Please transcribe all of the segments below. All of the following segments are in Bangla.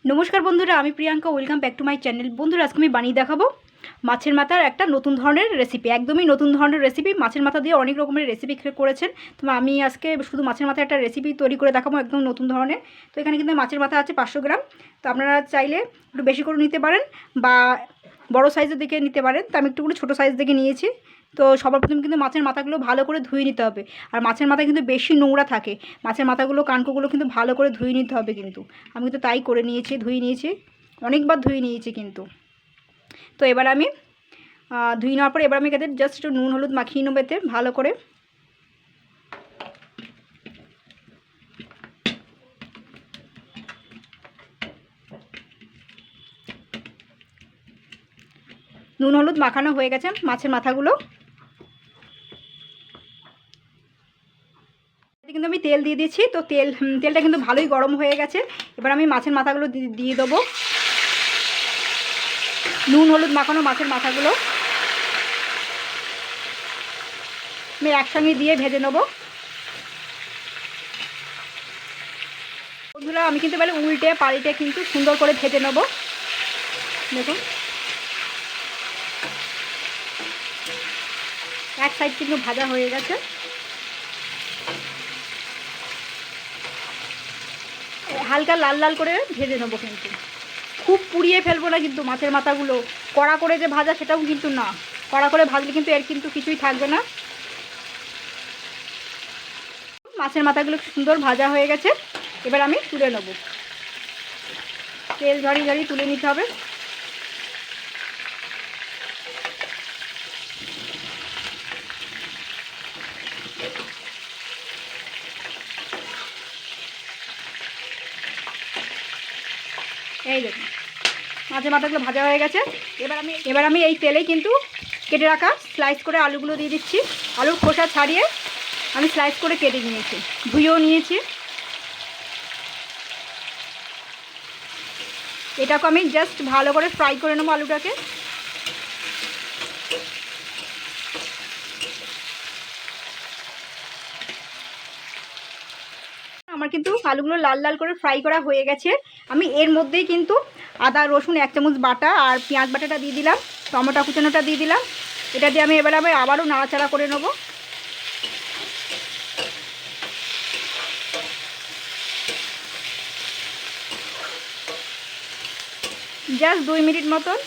नमस्कार बंधुरा आमी Priyanka welcome back to my channel. बंधुरा आज मैं बानिए देखाबो माछेर माथार एक नतून धरनेर रेसिपि, एकदम ही नतून धरनेर रेसिपि। माछेर माथा दिए अनेक रकमेर रेसिपि करेछेन, तो आमी आजके शुधु माछेर माथार एक रेसिपि तैरि करे देखाबो एकदम नतून धरनेर। तो एखाने किन्तु माछेर माथा आछे 500 ग्राम। तो आपनारा चाइले एकटु बेशी करे निते पारेन बा बड़ो साइजेर दिके निते पारेन। तो आमी एकटुखानि छोटो साइज दिके नियेछि। तो सबार प्रथम किन्तु माछेर माथागुलो भालो करे धुए निते होबे। और माछेर माथाय किन्तु बेशी নোংরা থাকে, माछेर माथागुलो कानकोगुलो किन्तु भालो करे धुए निते होबे। किन्तु आमी किन्तु ताई करे नियेछि, धुए नियेछि, अनेकबार धुए नियेछि किन्तु। तो एबार आमी धुए नेওয়ার পরে এবার আমি এতে জাস্ট একটু নুন হলুদ মাখিয়ে নেব এতে ভালো করে। নুন হলুদ মাখানো হয়ে গেছে মাছের মাথাগুলো। কিন্তু আমি তেল দিয়ে দিয়েছি, তো তেলটা কিন্তু ভালোই গরম হয়ে গেছে। এবার আমি মাছের মাথাগুলো দিয়ে দেবো, নুন হলুদ মাখানো মাছের মাথাগুলো আমি একসঙ্গে দিয়ে ভেজে নেব। বন্ধুরা আমি কিন্তু এবারে উল্টে পাল্টে কিন্তু সুন্দর করে ভেজে নেব। দেখুন এক সাইড কিন্তু ভাজা হয়ে গেছে। হালকা লাল লাল করে ভেজে নেব, কিন্তু খুব পুড়িয়ে ফেলবো না কিন্তু মাছের মাথাগুলো। কড়া করে যে ভাজা সেটাও কিন্তু না, কড়া করে ভাজলে কিন্তু এর কিন্তু কিছুই থাকবে না। মাছের মাথাগুলো সুন্দর ভাজা হয়ে গেছে, এবার আমি তুলে নেব। তেল ঝরিয়ে ঝরিয়ে তুলে নিতে হবে। এই দেখুন মাছের মাথাগুলো ভাজা হয়ে গেছে। এবার আমি এই তেলেই কিন্তু কেটে রাখা স্লাইস করে আলুগুলো দিয়ে দিচ্ছি। আলুর খোসা ছাড়িয়ে আমি স্লাইস করে কেটে নিয়েছি, ধুয়েও নিয়েছি। এটাকে আমি জাস্ট ভালো করে ফ্রাই করে নেবো আলুটাকে। আমার কিন্তু আলুগুলো লাল লাল করে ফ্রাই করা হয়ে গেছে। আমি এর মধ্যেই কিন্তু আদা রসুন 1 চামচ বাটা আর পেঁয়াজ বাটাটা দিয়ে দিলাম, টমেটো কুচানোটা দিয়ে দিলাম। এটা দিয়ে আমি এবার আবারও নাড়াচাড়া করে নেব। জাস্ট 2 মিনিট মতন।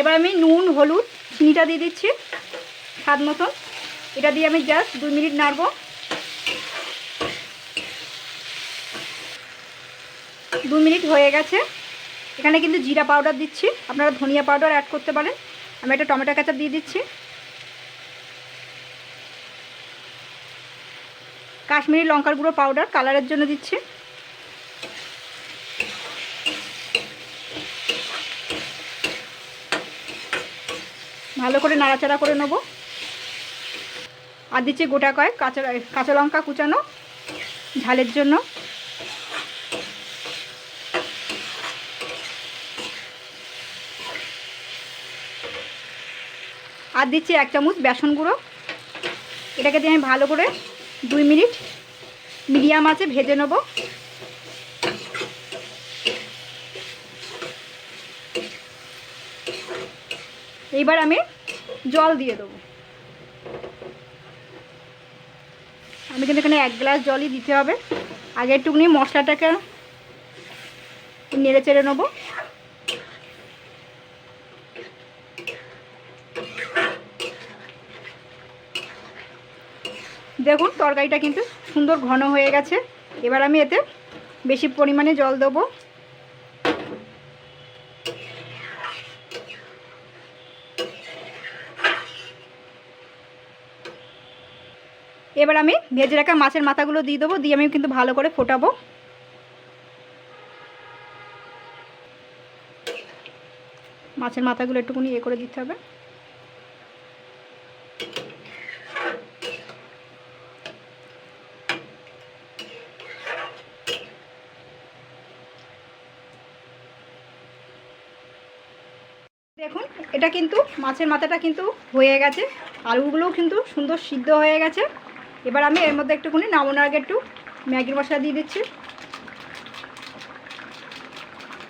এবার আমি নুন হলুদ চিনিটা দিয়ে দিচ্ছি স্বাদ মতন। এটা দিয়ে আমি জাস্ট 2 মিনিট নাড়ব। 2 মিনিট হয়ে গেছে। এখানে কিন্তু জিরা পাউডার দিচ্ছি, আপনারা ধনিয়া পাউডার অ্যাড করতে পারেন। আমি একটা টমেটো কেচাপ দিয়ে দিচ্ছি, কাশ্মীরি লঙ্কার গুঁড়ো পাউডার কালারের জন্য দিচ্ছি। ভালো করে নাড়াচাড়া করে নেব। আর দিচ্ছি গোটা কয়েক কাঁচা লঙ্কা কুচানো ঝালের জন্য। আর দিচ্ছি 1 চামচ বেসন গুঁড়ো। এটাকে দিয়ে আমি ভালো করে 2 মিনিট মিডিয়াম আঁচে ভেজে নেব। এইবার আমি জল দিয়ে দেবো। আমি কিন্তু এখানে 1 গ্লাস জলই দিতে হবে। আগে একটুখানি মশলাটাকে নেড়ে চেড়ে নেব। দেখুন তরকারিটা কিন্তু সুন্দর ঘন হয়ে গেছে। এবার আমি এতে বেশি পরিমাণে জল দেবো। এবার আমি ভেজে রাখা মাছের মাথাগুলো দিয়ে দেবো, দিয়ে আমি কিন্তু ভালো করে ফোটাবো। মাছের মাথাগুলো একটুখানি করে দিতে হবে। দেখুন এটা কিন্তু মাছের মাথাটা কিন্তু হয়ে গেছে, আলুগুলোও কিন্তু সুন্দর সিদ্ধ হয়ে গেছে। এবার আমি এর মধ্যে একটুখানি নামানোর আগে একটু ম্যাগি মশলা দিয়ে দিচ্ছি।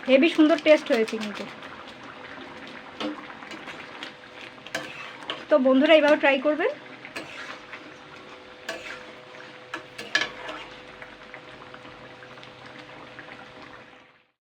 হেভি সুন্দর টেস্ট হয়েছে কিন্তু। তো বন্ধুরা এইভাবে ট্রাই করবেন।